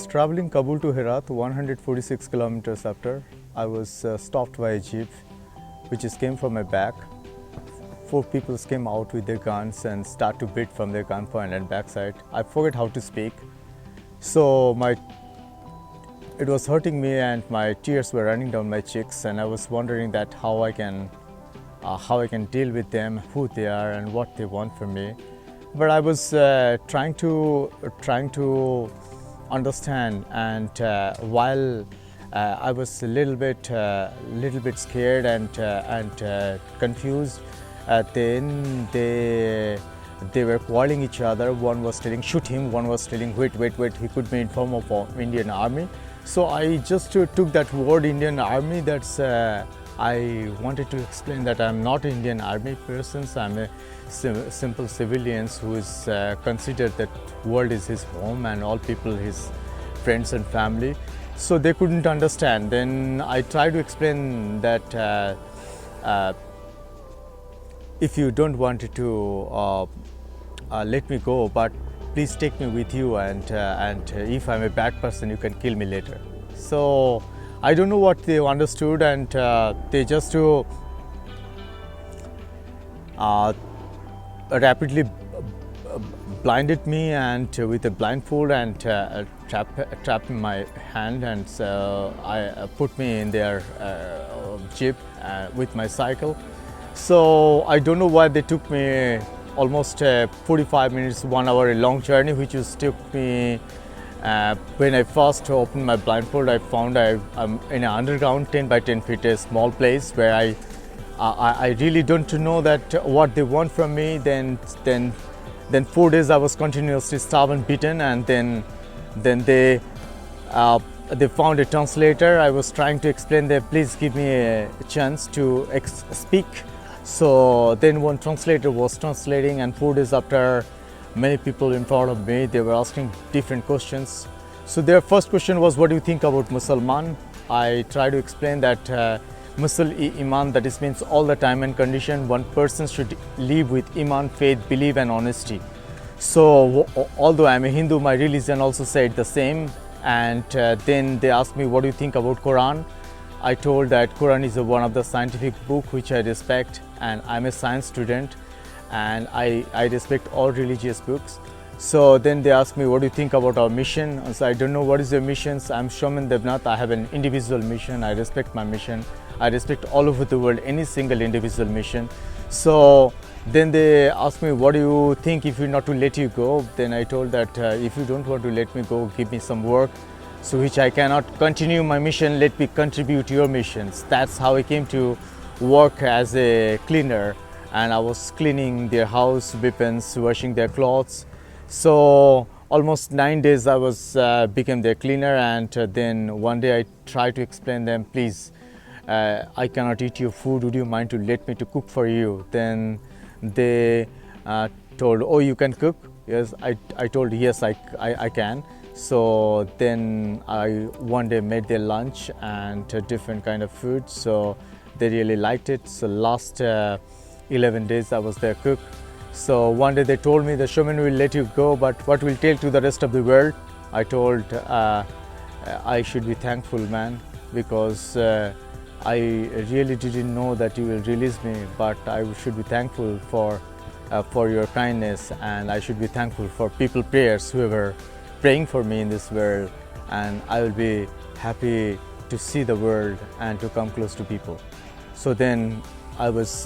traveling Kabul to Herat, 146 kilometers after, I was stopped by a jeep which just came from my back. Four people came out with their guns and start to beat from their gunpoint and backside. I forget how to speak. So it was hurting me and my tears were running down my cheeks, and I was wondering that how I can deal with them, who they are and what they want from me. But I was trying to understand, and while I was a little bit scared and confused, then they were calling each other. One was telling shoot him, one was telling wait, he could be in form of Indian Army. So I just took that word Indian Army. That's I wanted to explain that I'm not an Indian Army person. So I'm a simple civilian who is considered that world is his home and all people his friends and family. So they couldn't understand. Then I tried to explain that if you don't want to let me go, but please take me with you, and if I'm a bad person, you can kill me later. So I don't know what they understood, and they just rapidly blinded me and with a blindfold and trapped my hand, and I put me in their jeep with my cycle. So I don't know why they took me almost 45 minutes, 1 hour, a long journey, which took me. When I first opened my blindfold, I found I'm in an underground 10 by 10 feet, a small place where I really don't know that what they want from me. Then 4 days I was continuously starved and beaten, and then they found a translator. I was trying to explain them, please give me a chance to speak. So then one translator was translating, and 4 days after, many people in front of me, they were asking different questions. So their first question was, what do you think about Musalman? I try to explain that Musul-Iman, that is means all the time and condition, one person should live with Iman, faith, belief and honesty. So although I'm a Hindu, my religion also said the same. And then they asked me, what do you think about Quran? I told that Quran is one of the scientific book which I respect, and I'm a science student and I respect all religious books. So then they asked me, what do you think about our mission? So I don't know what is your mission. I'm Somen Debnath. I have an individual mission. I respect my mission. I respect all over the world any single individual mission. So then they asked me, what do you think if we not to let you go? Then I told that if you don't want to let me go, give me some work, so which I cannot continue my mission, let me contribute to your missions. That's how I came to work as a cleaner, and I was cleaning their house, weapons, washing their clothes. So almost 9 days I was became their cleaner, and then one day I tried to explain them, please, I cannot eat your food, would you mind to let me to cook for you? Then they told, oh, you can cook? Yes, I told, yes, I can. So then I one day made their lunch and different kind of food, so they really liked it. So last 11 days I was their cook. So one day they told me, the showman will let you go, but what will tell to the rest of the world? I told I should be thankful, man, because I really didn't know that you will release me, but I should be thankful for your kindness, and I should be thankful for people prayers, whoever praying for me in this world, and I will be happy to see the world and to come close to people. So then I was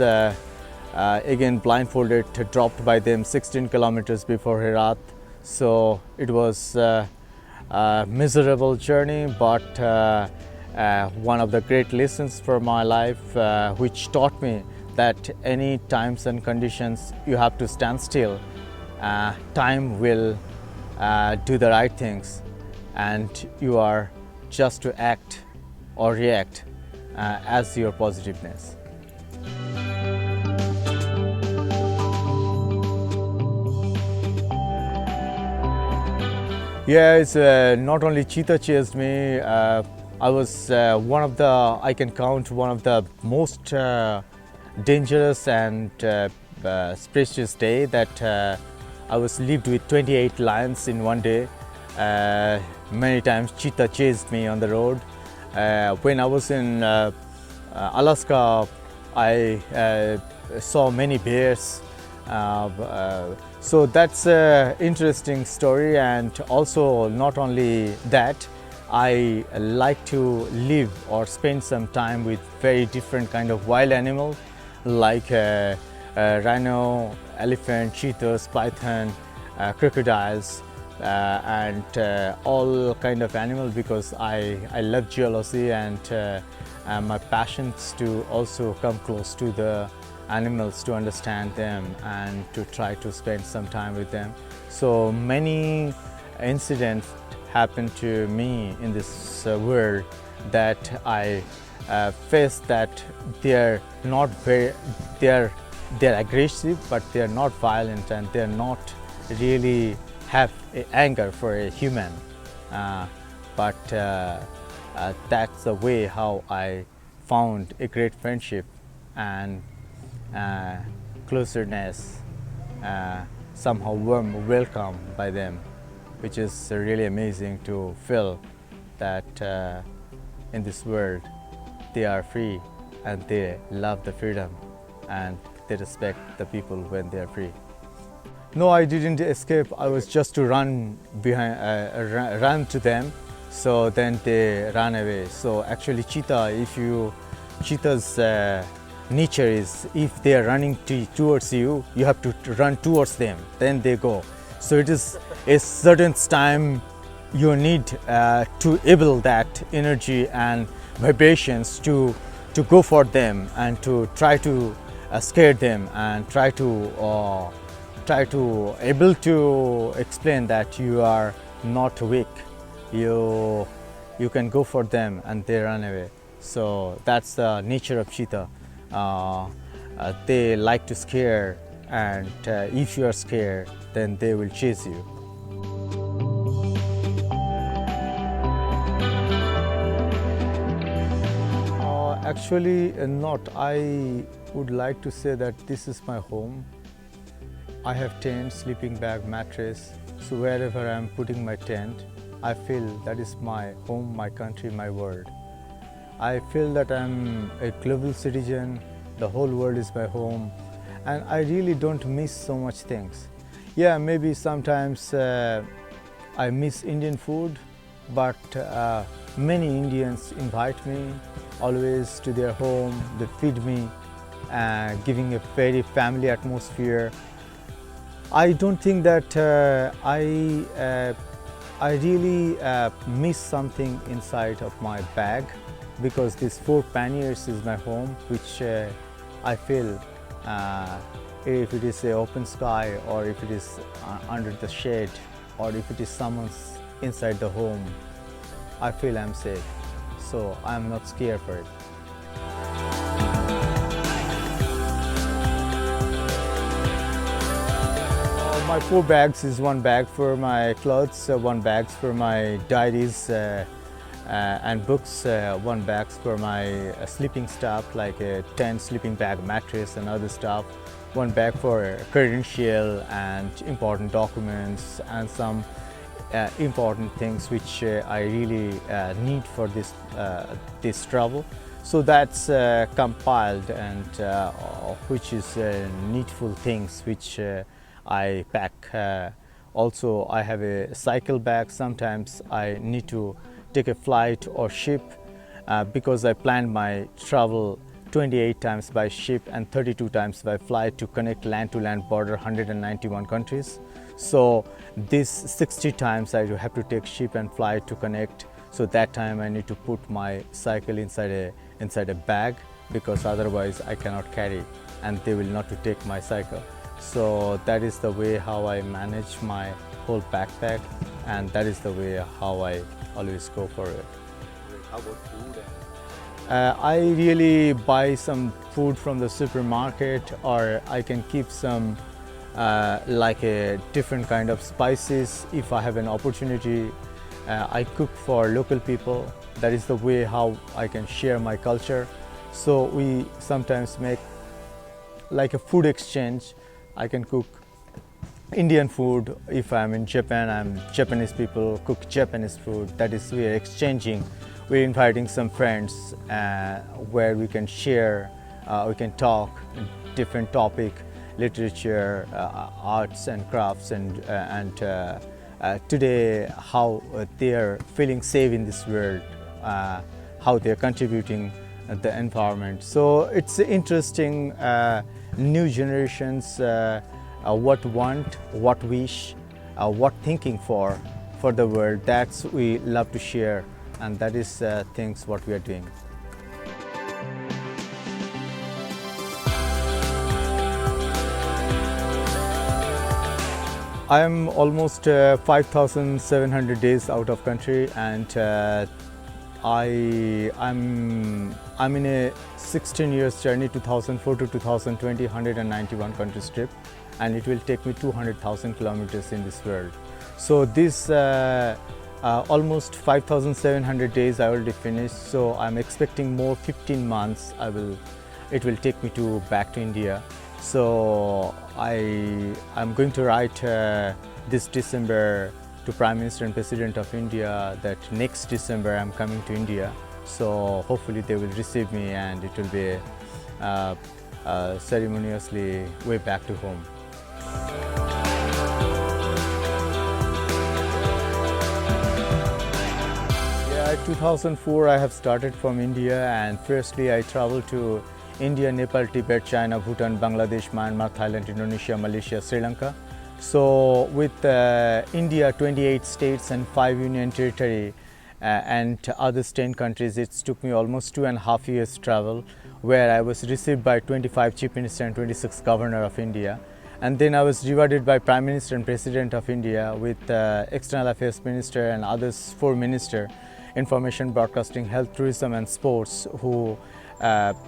again blindfolded, dropped by them 16 kilometers before Herat. So it was a miserable journey, but one of the great lessons for my life, which taught me that any times and conditions you have to stand still. Time will do the right things, and you are just to act or react as your positiveness. Yeah, it's not only CHEETAH chased me. I was one of the, I can count one of the most dangerous and precious day that I was lived with 28 lions in one day. Many times cheetah chased me on the road. When I was in Alaska, I saw many bears. So that's an interesting story, and also not only that, I like to live or spend some time with very different kind of wild animals like rhino, elephant, cheetahs, python, crocodiles, and all kind of animals, because I love geology, and my passion is to also come close to the animals, to understand them and to try to spend some time with them. So many incidents happen to me in this world that I face, that they're not very, they're aggressive, but they're not violent, and they're not really have anger for a human. But that's the way how I found a great friendship and closeness, somehow warm welcome by them, which is really amazing to feel that in this world they are free and they love the freedom and they respect the people when they are free. No, I didn't escape. I was just to run behind, run to them. So then they ran away. So actually, cheetah's nature is, if they are running towards you, you have to run towards them. Then they go. So it is a certain time you need to able that energy and vibrations to go for them and to try to scare them and try to able to explain that you are not weak. You can go for them and they run away. So that's the nature of cheetah. They like to scare, and if you are scared, then they will chase you. Actually not. I would like to say that this is my home. I have tent, sleeping bag, mattress. So wherever I am putting my tent, I feel that is my home, my country, my world. I feel that I'm a global citizen. The whole world is my home, and I really don't miss so much things. Yeah, maybe sometimes I miss Indian food, but many Indians invite me always to their home. They feed me, giving a very family atmosphere. I don't think that I really miss something inside of my bag, because this 4 panniers is my home, which I feel if it is an open sky, or if it is under the shade, or if it is someone's inside the home, I feel I'm safe. So I'm not scared for it. My 4 bags is 1 bag for my clothes, 1 bag for my diaries and books, 1 bag for my sleeping stuff like a tent, sleeping bag, mattress and other stuff, 1 bag for credential and important documents and some important things which I really need for this travel. So that's compiled, and which is needful things which I pack. Also I have a cycle bag. Sometimes I need to take a flight or ship because I planned my travel 28 times by ship and 32 times by flight to connect land to land border 191 countries. So this 60 times I have to take ship and flight to connect. So that time I need to put my cycle inside a bag, because otherwise I cannot carry and they will not to take my cycle. So that is the way how I manage my whole backpack, and that is the way how I always go for it. How about food? I really buy some food from the supermarket, or I can keep some like a different kind of spices. If I have an opportunity, I cook for local people. That is the way how I can share my culture. So we sometimes make like a food exchange. I can cook Indian food. If I'm in Japan, Japanese people cook Japanese food. That is, we are exchanging. We're inviting some friends where we can share, we can talk different topic, literature, arts and crafts, and today how they are feeling safe in this world, how they are contributing the environment. So it's interesting. New generations. What want, what wish, what thinking for the world. That's we love to share, and that is things what we are doing. I am almost 5,700 days out of country, and I'm in a 16 years journey, 2004 to 2020, 191 countries trip, and it will take me 200,000 kilometers in this world. So this almost 5,700 days I already finished. So I'm expecting more 15 months. It will take me back to India. So I'm going to write this December to Prime Minister and President of India that next December I'm coming to India. So hopefully they will receive me, and it will be ceremoniously way back to home. Yeah, 2004 I have started from India, and firstly I traveled to India, Nepal, Tibet, China, Bhutan, Bangladesh, Myanmar, Thailand, Indonesia, Malaysia, Sri Lanka. So with India, 28 states and 5 union territory and other 10 countries, it took me almost 2.5 years travel, where I was received by 25 Chief Minister and 26 Governor of India. And then I was rewarded by Prime Minister and President of India with External Affairs Minister and others 4 Minister, Information, Broadcasting, Health, Tourism and Sports, who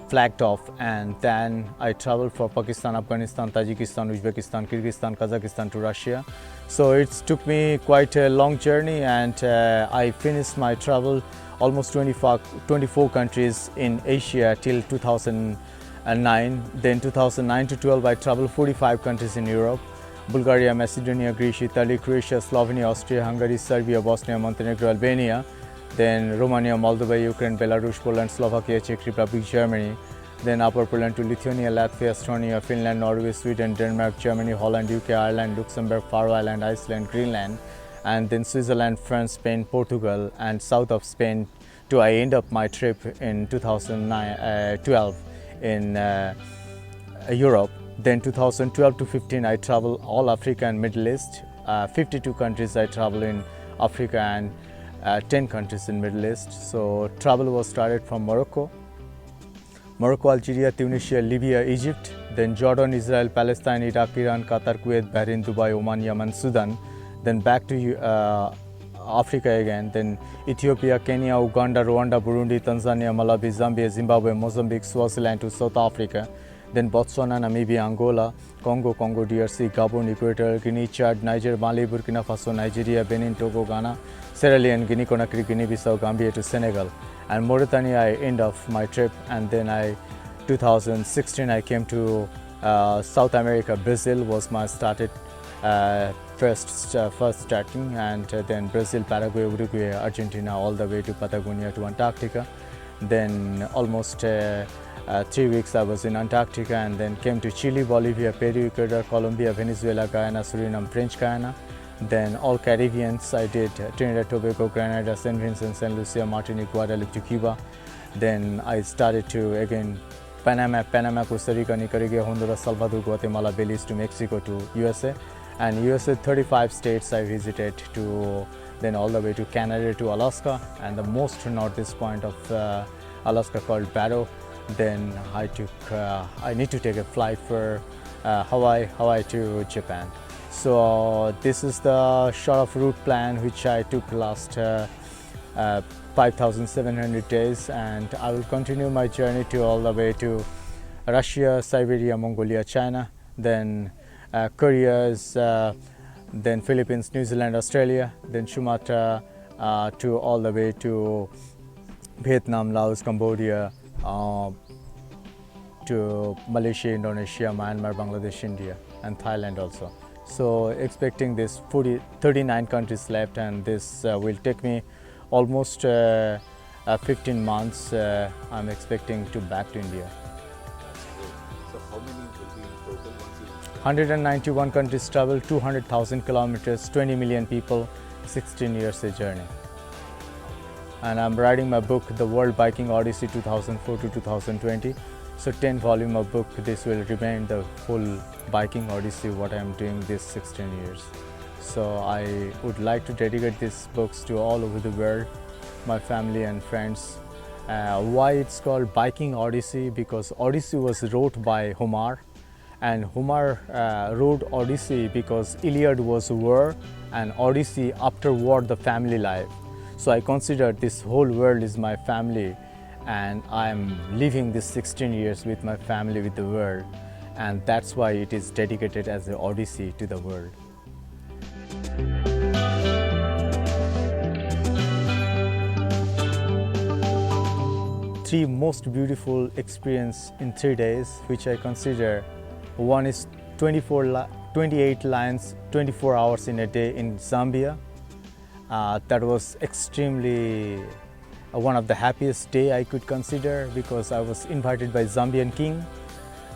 flagged off. And then I traveled for Pakistan, Afghanistan, Tajikistan, Uzbekistan, Kyrgyzstan, Kazakhstan to Russia. So it took me quite a long journey, and I finished my travel almost 24 countries in Asia till 2009. Then 2009 to 12 I traveled 45 countries in Europe: Bulgaria, Macedonia, Greece, Italy, Croatia, Slovenia, Austria, Hungary, Serbia, Bosnia, Montenegro, Albania. Then Romania, Moldova, Ukraine, Belarus, Poland, Slovakia, Czech Republic, Germany. Then Upper Poland to Lithuania, Latvia, Estonia, Finland, Norway, Sweden, Denmark, Germany, Holland, UK, Ireland, Luxembourg, Faroe Island, Iceland, Greenland. And then Switzerland, France, Spain, Portugal, and south of Spain to I end up my trip in 2012 in Europe. Then 2012 to 15 I travel all Africa and Middle East. 52 countries I travel in Africa, and 10 countries in Middle East. So travel was started from Morocco, Algeria, Tunisia, Libya, Egypt, then Jordan, Israel, Palestine, Iraq, Iran, Qatar, Kuwait, Bahrain, Dubai, Oman, Yemen, Sudan, then back to Africa again, then Ethiopia, Kenya, Uganda, Rwanda, Burundi, Tanzania, Malawi, Zambia, Zimbabwe, Mozambique, Swaziland to South Africa, then Botswana, Namibia, Angola, Congo, DRC, Gabon, Equatorial Guinea, Chad, Niger, Mali, Burkina Faso, Nigeria, Benin, Togo, Ghana, Sierra Leone, Guinea-Conakry, Guinea-Bissau, Gambia to Senegal, and Mauritania I end of my trip. And then 2016 I came to South America. Brazil was my first starting, and then Brazil, Paraguay, Uruguay, Argentina, all the way to Patagonia to Antarctica. Then almost 3 weeks I was in Antarctica, and then came to Chile, Bolivia, Peru, Ecuador, Colombia, Venezuela, Guyana, Suriname, French Guyana. Then all Caribbeans I did: Trinidad, Tobago, Grenada, St. Vincent, St. Lucia, Martinique, Guadeloupe to Cuba. Then I started to again Panama, Costa Rica, Nicaragua, Honduras, Salvador, Guatemala, Belize to Mexico to USA. And USA 35 states I visited, to then all the way to Canada to Alaska, and the most northeast point of Alaska called Barrow. Then I need to take a flight for Hawaii to Japan. So this is the short of route plan which I took last 5,700 days, and I will continue my journey to all the way to Russia, Siberia, Mongolia, China, then Korea's, then Philippines, New Zealand, Australia, then Sumatra to all the way to Vietnam, Laos, Cambodia, to Malaysia, Indonesia, Myanmar, Bangladesh, India, and Thailand also. So expecting this 39 countries left, and this will take me almost 15 months. I'm expecting to back to India. That's great. So how many will be in total once you reach 191 countries travel, 200,000 kilometers, 20 million people, 16 years a journey. And I'm writing my book, The World Biking Odyssey 2004 to 2020. So 10 volume of book, this will remain the whole biking odyssey what I'm doing this 16 years. So I would like to dedicate these books to all over the world, my family and friends. Why it's called Biking Odyssey? Because Odyssey was wrote by Homer, and Homer wrote Odyssey because Iliad was war and Odyssey after war the family life. So I consider this whole world is my family, and I'm living this 16 years with my family, with the world, and that's why it is dedicated as an Odyssey to the world. Three most beautiful experience in 3 days, which I consider. One is 28 lions, 24 hours in a day in Zambia. That was extremely one of the happiest day I could consider, because I was invited by Zambian king,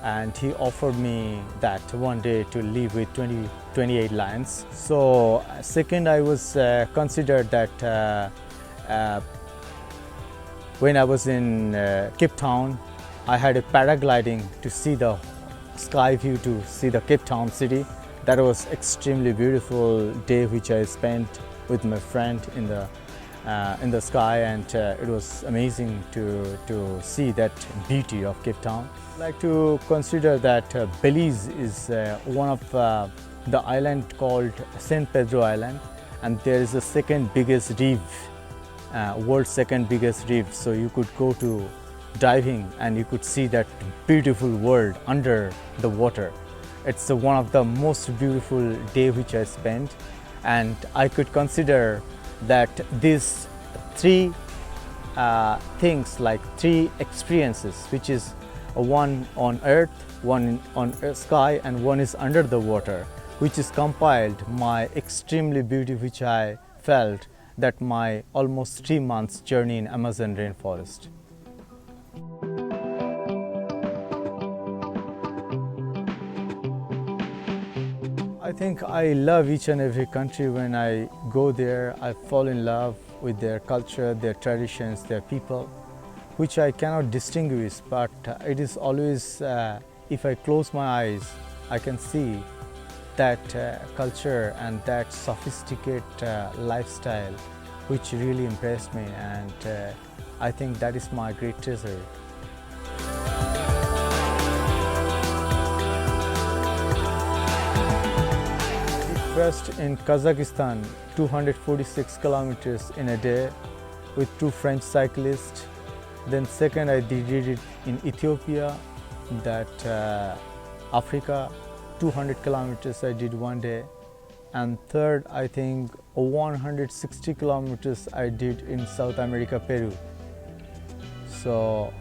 and he offered me that one day to live with 28 lions. So second, I was considered that when I was in Cape Town, I had a paragliding to see the sky view, to see the Cape Town city. That was extremely beautiful day which I spent with my friend in the sky, and it was amazing to see that beauty of Cape Town. I like to consider that Belize is one of the island called St. Pedro Island, and there is the second biggest reef, world's second biggest reef. So you could go to diving and you could see that beautiful world under the water. It's one of the most beautiful day which I spent, and I could consider that these three things, like three experiences, which is one on earth, one on sky, and one is under the water, which is compiled my extremely beauty which I felt that my almost 3 months journey in Amazon rainforest. I think I love each and every country. When I go there, I fall in love with their culture, their traditions, their people, which I cannot distinguish, but it is always, if I close my eyes, I can see that culture and that sophisticated lifestyle which really impressed me, and I think that is my great treasure. First in Kazakhstan, 246 kilometers in a day with 2 French cyclists. Then second, I did it in Ethiopia, that Africa, 200 kilometers I did one day. And third, I think 160 kilometers I did in South America, Peru. So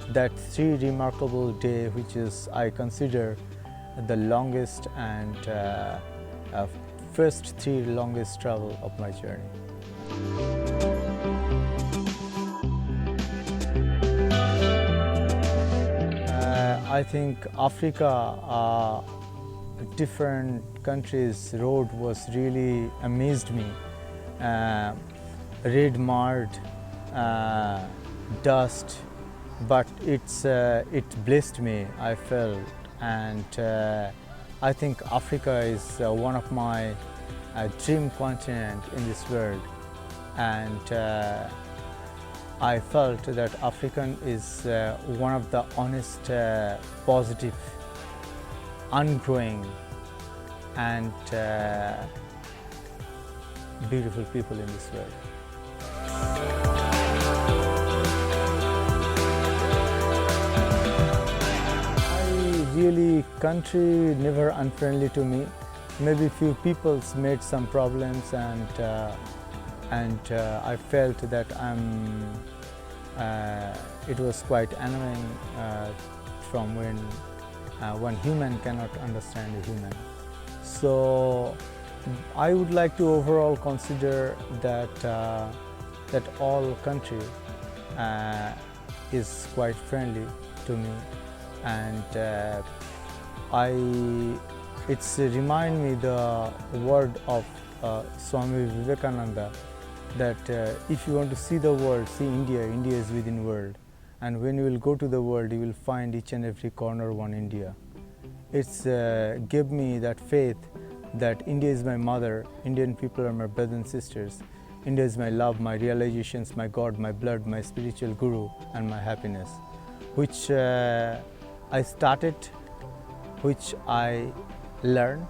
that 3 remarkable day, which is I consider the longest and first 3 longest travel of my journey. I think Africa, different countries' road was really amazed me. Red mud, dust, but it blessed me, I felt, and I think Africa is one of my dream continent in this world, and I felt that African is one of the honest, positive, ungrowing, and beautiful people in this world. Really, country never unfriendly to me. Maybe few peoples made some problems, and I felt that it was quite annoying from when one human cannot understand a human. So I would like to overall consider that that all country is quite friendly to me, and it's remind me the word of Swami Vivekananda that if you want to see the world, see India. India is within world, and when you will go to the world, you will find each and every corner one India. It's give me that faith that India is my mother, Indian people are my brothers and sisters. India is my love, my realizations, my God, my blood, my spiritual guru, and my happiness, which I started, which I learned,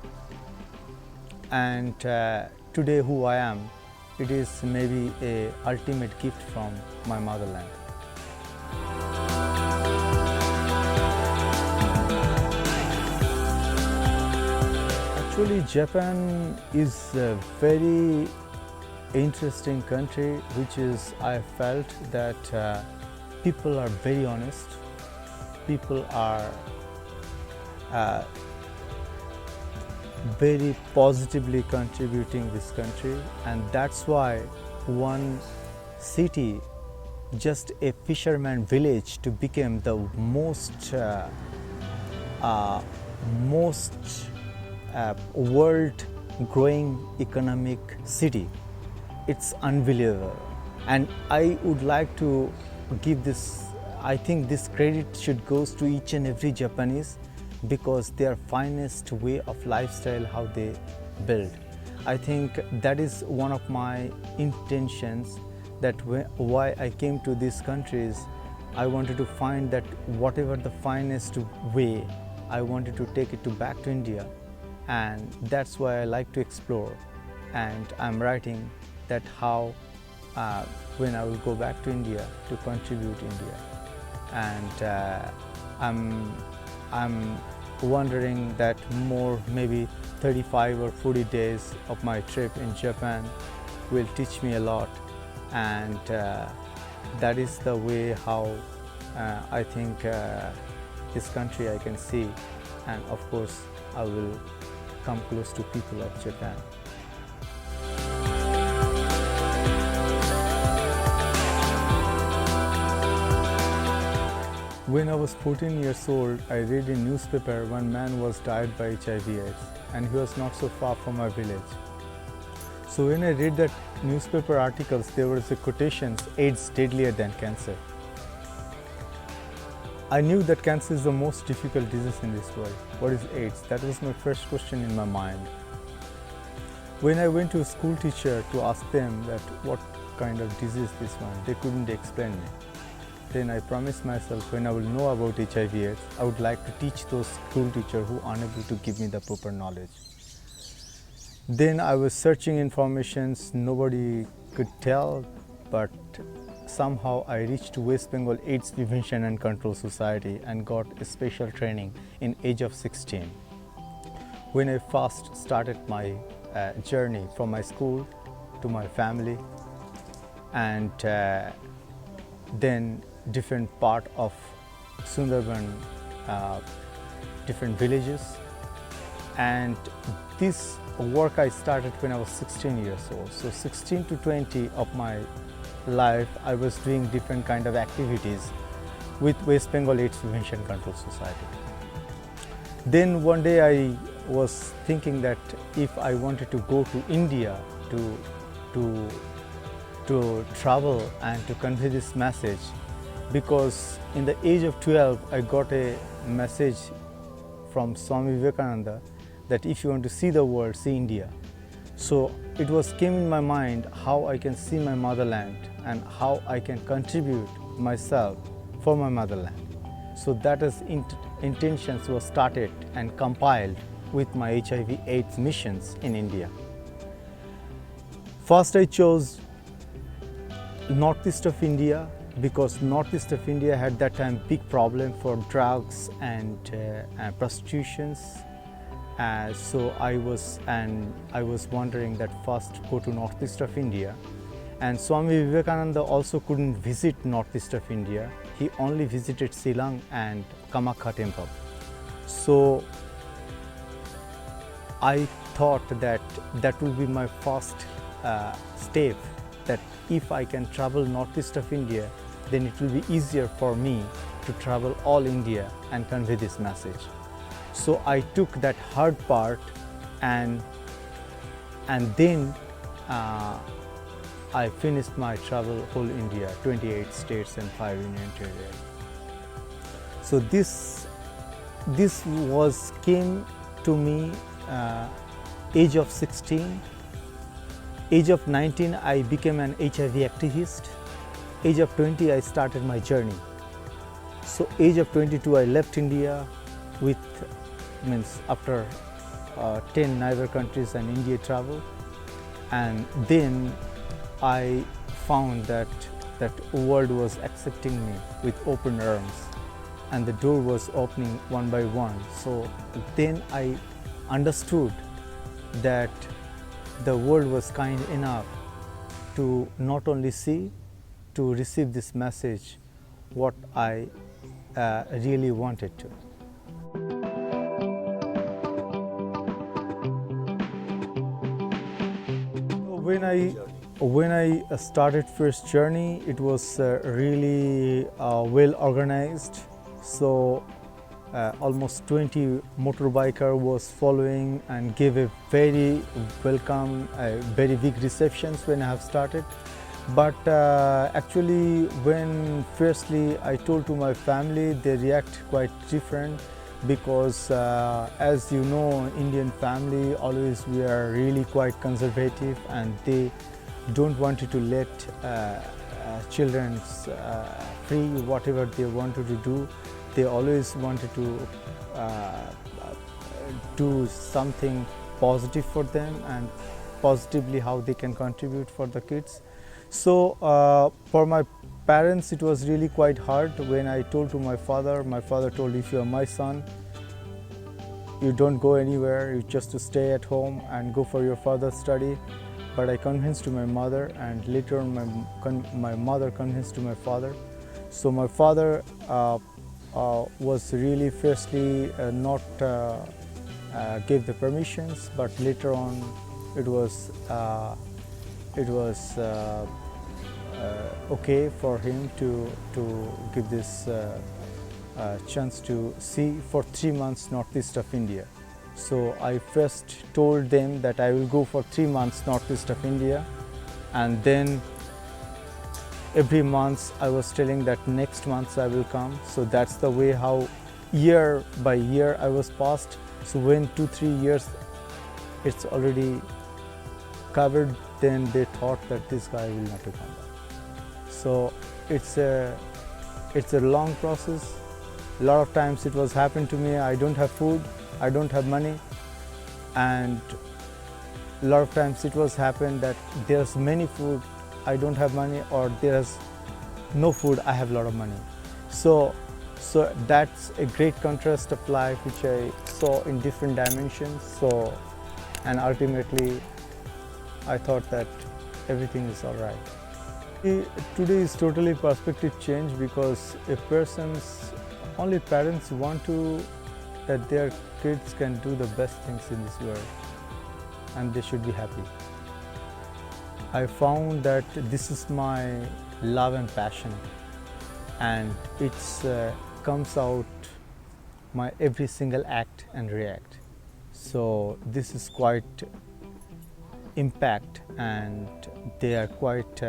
and today who I am, it is maybe a ultimate gift from my motherland. Actually, Japan is a very interesting country, which is I felt that people are very honest. People are very positively contributing this country, and that's why one city, just a fisherman village, to become the most world growing economic city. It's unbelievable, and I would like to give this, I think this credit should goes to each and every Japanese, because their finest way of lifestyle, how they build. I think that is one of my intentions, that why I came to these countries. I wanted to find that whatever the finest way, I wanted to take it back to India, and that's why I like to explore. And I'm writing that how when I will go back to India to contribute India, and I'm wondering that more maybe 35 or 40 days of my trip in Japan will teach me a lot, and that is the way how I think this country I can see, and of course I will come close to people of Japan. When I was 14 years old, I read in newspaper one man was died by HIV AIDS, and he was not so far from my village. So when I read that newspaper articles, there was a quotations, AIDS deadlier than cancer. I knew that cancer is the most difficult disease in this world. What is AIDS? That was my first question in my mind. When I went to a school teacher to ask them that what kind of disease this one, they couldn't explain me. Then I promised myself, when I will know about HIV AIDS, I would like to teach those school teachers who are unable to give me the proper knowledge. Then I was searching informations, nobody could tell, but somehow I reached West Bengal AIDS Prevention and Control Society and got a special training in age of 16. When I first started my journey from my school to my family, and then different part of Sundarban, different villages, and this work I started when I was 16 years old. So 16 to 20 of my life I was doing different kind of activities with West Bengal AIDS Prevention Control Society. Then one day I was thinking that if I wanted to go to India to travel and to convey this message, because in the age of 12 I got a message from Swami Vivekananda that if you want to see the world, see India. So it was came in my mind how I can see my motherland and how I can contribute myself for my motherland. So that is intentions was started and compiled with my HIV AIDS missions in India. First I chose northeast of India, because northeast of India had that time big problem for drugs and prostitutions. So I was wondering that first go to northeast of India, and Swami Vivekananda also couldn't visit northeast of India. He only visited Silang and Kamakha temple. So I thought that that will be my first step, that if I can travel northeast of India, then it will be easier for me to travel all India and convey this message. So I took that hard part, and then I finished my travel whole India, 28 states and 5 union territories. So this came to me age of 16. Age of 19, I became an HIV activist. Age of 20, I started my journey. So age of 22, I left India with, after 10 neighbor countries and India travel. And then I found that world was accepting me with open arms, and the door was opening one by one. So then I understood that the world was kind enough to not only see, to receive this message, what I really wanted to. When I started first journey, it was really well organized. So almost 20 motorbiker was following and gave a very welcome, very big receptions when I have started. But actually, when firstly I told to my family, they react quite different, because as you know, Indian family always, we are really quite conservative, and they don't want you to let children free whatever they wanted to do. They always wanted to do something positive for them, and positively how they can contribute for the kids. So for my parents, it was really quite hard when I told to my father. My father told, if you are my son, you don't go anywhere, you just to stay at home and go for your further study. But I convinced to my mother, and later on my mother convinced to my father. So my father was really firstly not gave the permissions, but later on it was okay for him to give this chance to see for 3 months northeast of India. So I first told them that I will go for 3 months northeast of India, and then every month I was telling that next month I will come. So that's the way how year by year I was passed. So when 2-3 years it's already covered, then they thought that this guy will not come back. So it's a long process. A lot of times it was happened to me, I don't have food, I don't have money, and a lot of times it was happened that there's many food, I don't have money, or there's no food, I have a lot of money. So that's a great contrast of life which I saw in different dimensions. So, and ultimately I thought that everything is all right. Today is totally perspective change, because a person's only parents want to that their kids can do the best things in this world, and they should be happy. I found that this is my love and passion, and it comes out my every single act and react. So this is quite impact, and they are quite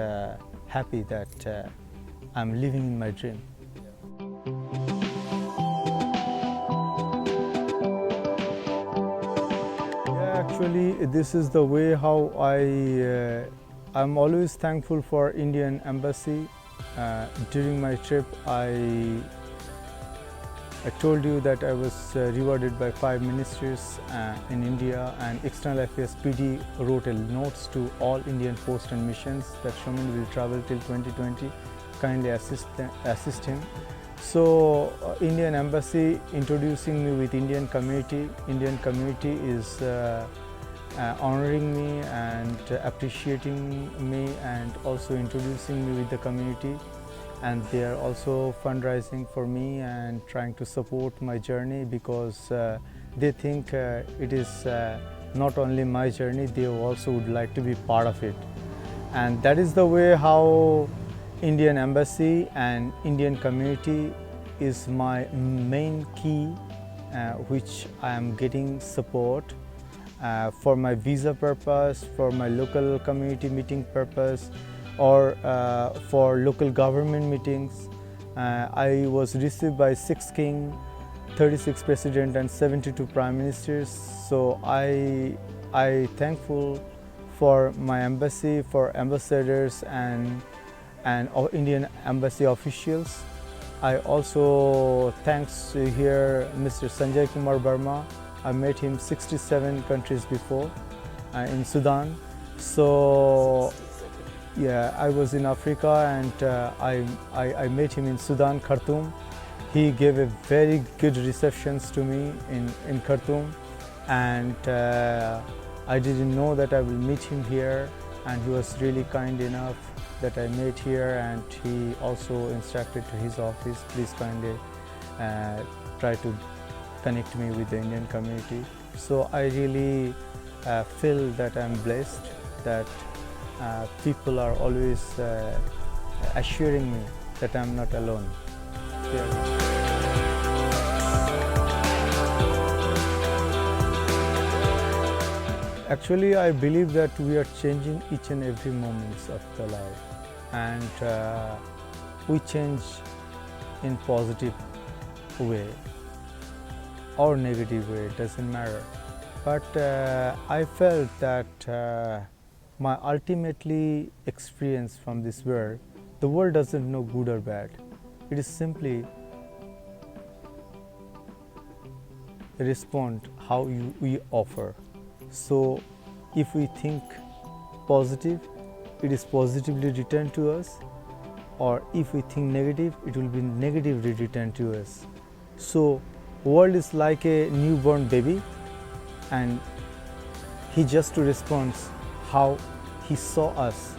happy that I'm living in my dream. Actually, this is the way how I'm always thankful for Indian Embassy. During my trip, I told you that I was rewarded by 5 ministries in India, and External Affairs PD wrote a notes to all Indian posts and missions that Somen will travel till 2020. Kindly assist him. So Indian Embassy introducing me with Indian community. Indian community is honoring me and appreciating me, and also introducing me with the community, and they are also fundraising for me and trying to support my journey, because they think it is not only my journey, they also would like to be part of it. And that is the way how Indian Embassy and Indian community is my main key, which I am getting support for my visa purpose, for my local community meeting purpose, or for local government meetings. I was received by 6 king, 36 president and 72 prime ministers. So I thankful for my embassy, for ambassadors and Indian embassy officials. I also thanks here Mr. Sanjay Kumar Burma. I met him 67 countries before in Sudan. So yeah, I was in Africa and I met him in Sudan, Khartoum. He gave a very good receptions to me in Khartoum, and I didn't know that I will meet him here, and he was really kind enough that I met here, and he also instructed to his office, please kindly try to connect me with the Indian community. So I really feel that I'm blessed that people are always assuring me that I'm not alone. Yeah. Actually, I believe that we are changing each and every moments of the life, and we change in positive way or negative way, it doesn't matter. But I felt that my ultimately experience from this world, the world doesn't know good or bad. It is simply respond how we offer. So if we think positive, it is positively returned to us, or if we think negative, it will be negatively returned to us. So world is like a newborn baby, and he just responds how he saw us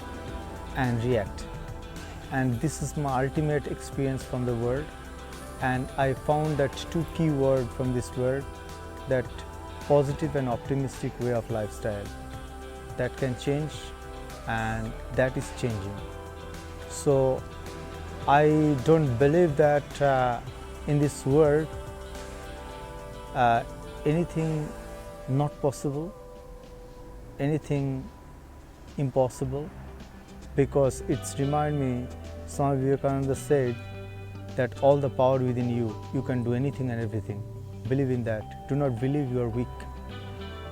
and react. And this is my ultimate experience from the world, and I found that 2 key words from this word, that positive and optimistic way of lifestyle that can change, and that is changing. So I don't believe that in this world anything not possible, anything impossible, because it's remind me, Swami Vivekananda said that all the power within you, you can do anything and everything. Believe in that. Do not believe you are weak.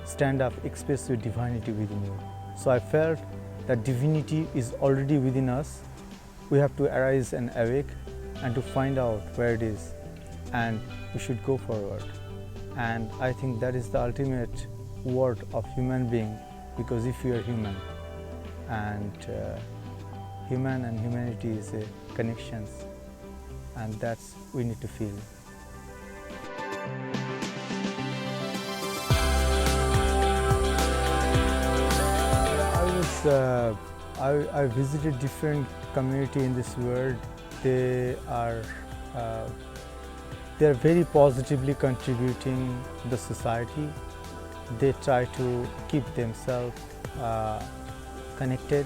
Stand up, express your divinity within you. So I felt that divinity is already within us. We have to arise and awake and to find out where it is, and we should go forward. And I think that is the ultimate word of human being, because if you are human, and human and humanity is a connections, and that's we need to feel. I visited different community in this world. They are very positively contributing the society. They try to keep themselves connected,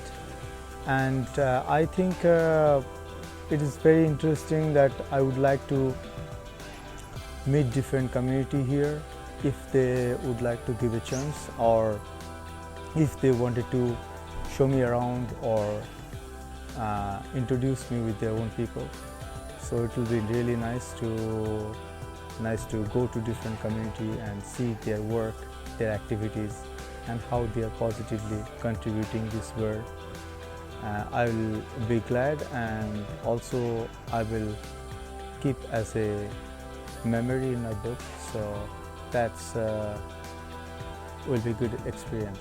and I think it is very interesting that I would like to meet different community here if they would like to give a chance, or if they wanted to show me around or introduce me with their own people. So it will be really nice to go to different community and see their work, their activities, and how they are positively contributing this world. I will be glad, and also I will keep as a memory in my book. So that's will be good experience.